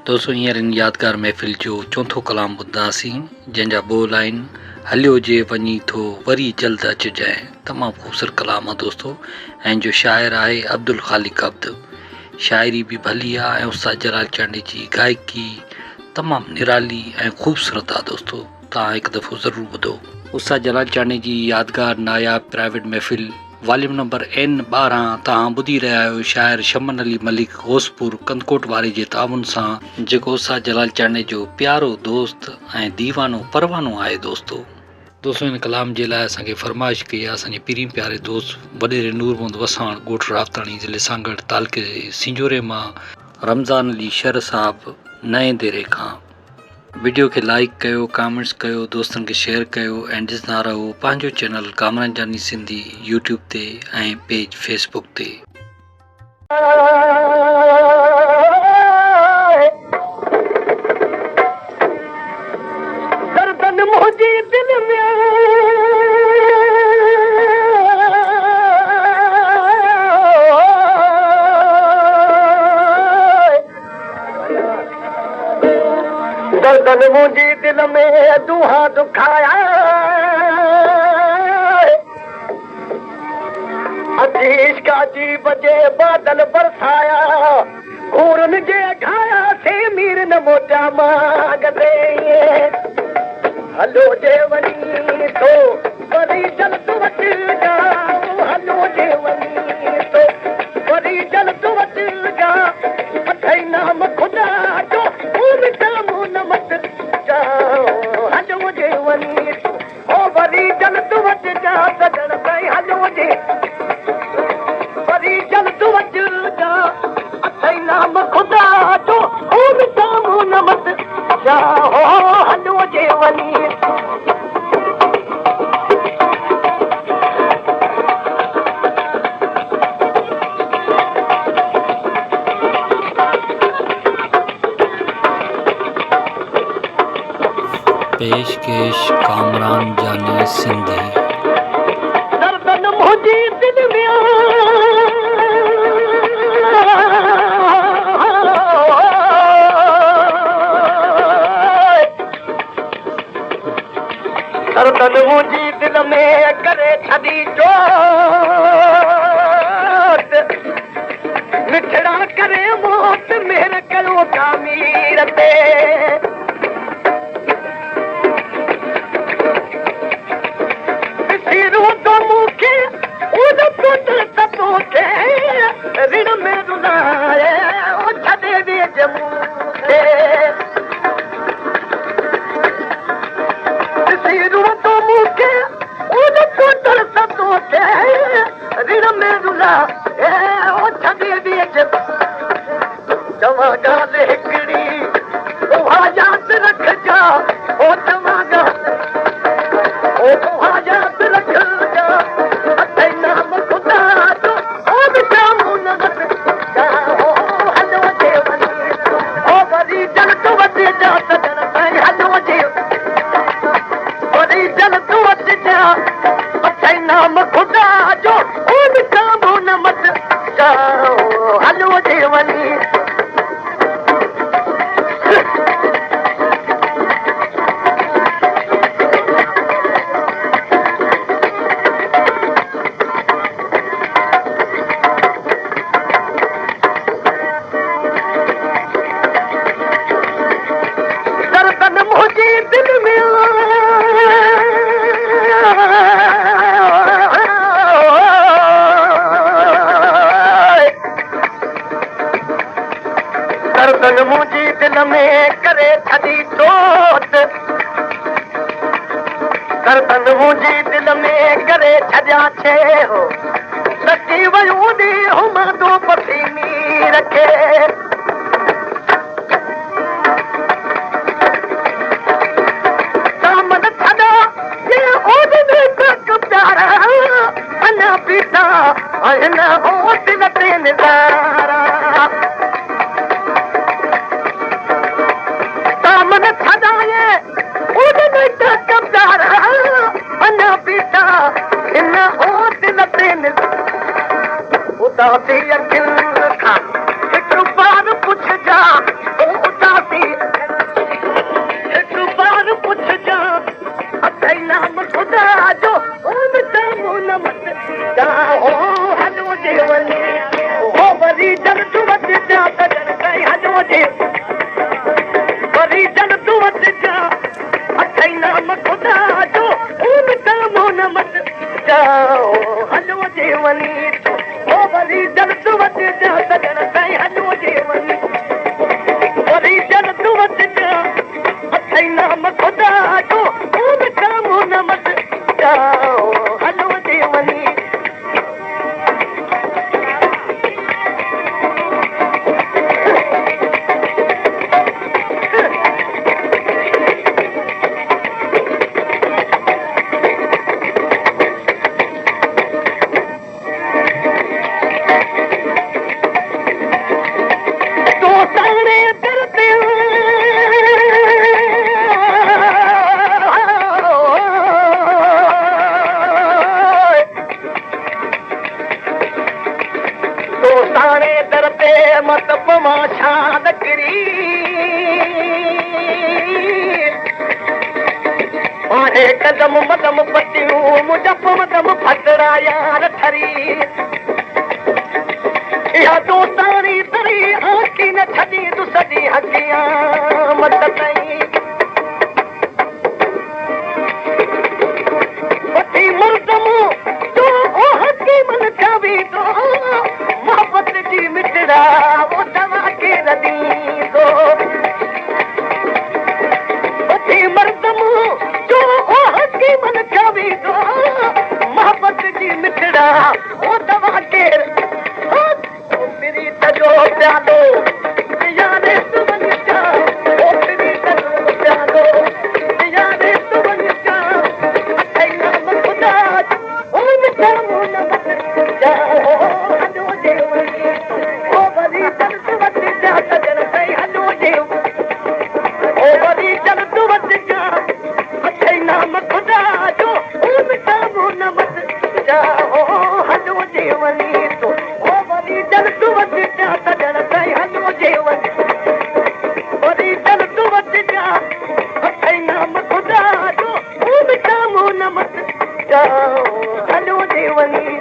दोस्तों हींअर इन यादगार महफ़िल जो चौथों कलाम ॿुधासीं जंहिंजा ॿोल आहिनि हलियो जे वञी थो वरी जल्द अचिजांइ। तमामु ख़ूबसूरत कलाम आहे दोस्तों ऐं जो शाइर आहे अब्दुल ख़ालिक अब्द। शाइरी बि भली आहे ऐं उस्ताद जलाल चांडी जी गायकी तमामु निराली ऐं ख़ूबसूरत आहे दोस्तों। तव्हां हिकु दफ़ो ज़रूरु ॿुधो। उस्ताद जलाल चांडी जी यादगार नायाब प्राइवेट महफ़िल वॉल्यूम नंबर N12 तव्हां ॿुधी रहिया आहियो शाइर शमन अली मलिक होसपुर कंदकोट वारे जे ताउन सां, जेको उस्ताद जलाल चांडी जो प्यारो दोस्त ऐं दीवानो परवानो आहे दोस्तों इन कलाम जे लाइ असांखे फरमाइश कई आहे असांजे पीरी प्यारे दोस्त वॾेरे नूरमंद वसाण ॻोठ राफ्ताणी ज़िले सांगड़ तालुके सिंजोरे मां रमज़ान अली शर साहब नएं देरे खां। वीडियो खे लाइक कयो, कमेंट्स कयो, दोस्तनि खे शेयर कयो ऐं ॾिसंदा रहो पंहिंजो चैनल कामरान जानी सिंधी यूट्यूब ते ऐं पेज फेसबुक ते। दर्दन मुंहिंजी दिल में दुहा दुखाया इश्क़ जी बजे बादल बरसाया घूरन जे घाया से मीर न मोटा मांगदे हलो जे वनी तो वरी जल्द वट जाओ हलो जे वनी तो वरी जल्द वट जा अथई नाम खुदा जो नमत जाओ हलो जे वनी ओ वरी जल्द वट जा सजण भाई हलो जे वरी जल्द वट जा अथई नाम खुदा जो नमत जाओ हलो जे वनी। पेशकेश कामरान जानी सिंधी। दर्दन मुंहिंजी दिल में दर्दन मुंहिंजी दिल में करे छॾी चोट मिठड़ा करे मौत मेर कयो कामीर ते ऋण में रुलाए छॾे ॾे जमू तो मूंखे ऋण में रुलाए छॾे ॾे जमू तव्हां ॻाल्हि हिकिड़ी उहा यादि रखजा ओ तव्हां ॻाल्हि उहा यादि रखजा अथई नाम खुदा जो नाम खुदा जो नमत जाओ हलो जे वनी। दर्दन मुंहिंजी दिल में दर्दन मुंहिंजी दिल में करे छॾी चोट दर्दन मुंहिंजी दिल में करे छॾिया छे हो सची वयूं दी हुम तो पसीनी रखे सामन छॾा ये ओद तक प्यारा अना पीता अन हो दिल ते निज़ारा उदासी अखियुनि खां हिकु बार पुछजा उदास वरी जल तूं वटि जा अथई नाम ख़ुदा जो न मत जाओ हलो जे वञी थो ओ वरी जल तूं वटि जा सजण ताईं हलो जे वञी वरी जल तूं वटि जा अथई नाम ख़ुदा जो न मत जाओ हलो जे वञी कदम मदम पतियूं मुजब मदम फतरा यार ठरी इहा दोस्तानी तरी आखी न छॾी तूं सॼी हकियां मत ताईं वठी मर्दम तूं ओ हकी मन चावी थो मोहबत जी मिटड़ा वो दवा केर ॾींदो वठी मर्दम मन चावी दो मोहब्बत जी मिटड़ा ओ दवा केर मेरी तजो प्यालो यारे तू बन जा ओ मेरी तजो प्यालो यारे तू बन जा अथई नाम ख़ुदा ओ मिठा मुन मत जा हलो जे वञी ओ वरी जल तू वटि जा सजण ताईं हलो जे ओ वरी जल तू वटि जा अथई नाम ख़ुदा जो मिठा मुन मत जाओ हलो जे वञी थो ओ वरी जल तू वटि जा सजण ताईं हलो जे वञी वरी जल तू वटि जा अथई नाम ख़ुदा जो मिठा मुन मत जाओ हलो जे वञी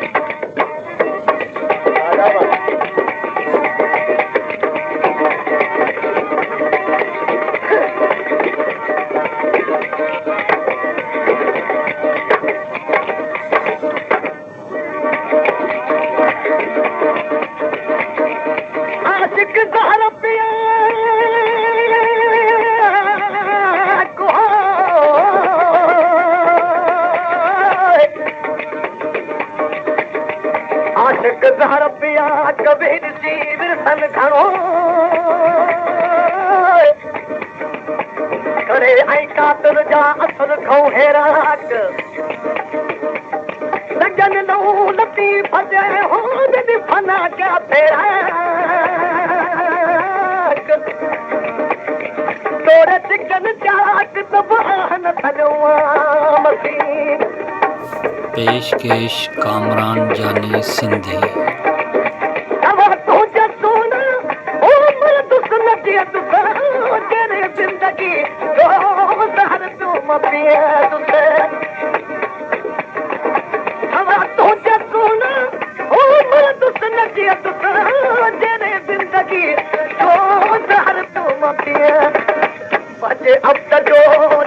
कबीर जी विरसन घणो करे ऐं कातिल जा असर खऊं हेराक लगन लू लती फजे हो जॾहिं फना कया फेराक तोड़े चिकन चाक सब आन थजो मसीन पेशकेश कामरान जानी सिंधी जिंदगी हर तूं हवा तुझे सुन ओ दुस नज़ियत जरे जिंदगी हर तूं बजे अब जो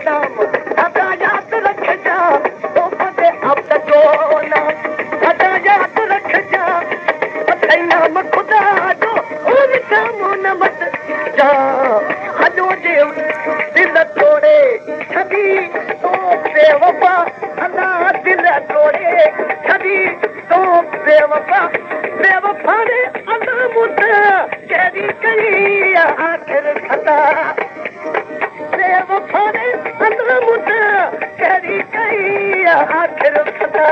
नाम सदा याद रखजा ओ बजे अब जो नाम सदा याद रखजा अथई नाम ख़ुदा जो ओ मिठा मुन मत जा हलो जे दिल तोड़े छॾी तो बेवफा अना दिल तोड़े छॾी तो बेवफा बेवफा ने अना मुद कहिड़ी कई आख़िर खता बेवफा ने अना मुद कहिड़ी कई आख़िर खता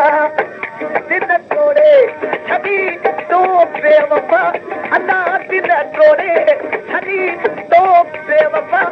दिल तोड़े छॾी तो बेवफा अना दिल तोड़े छॾी तो बेवफा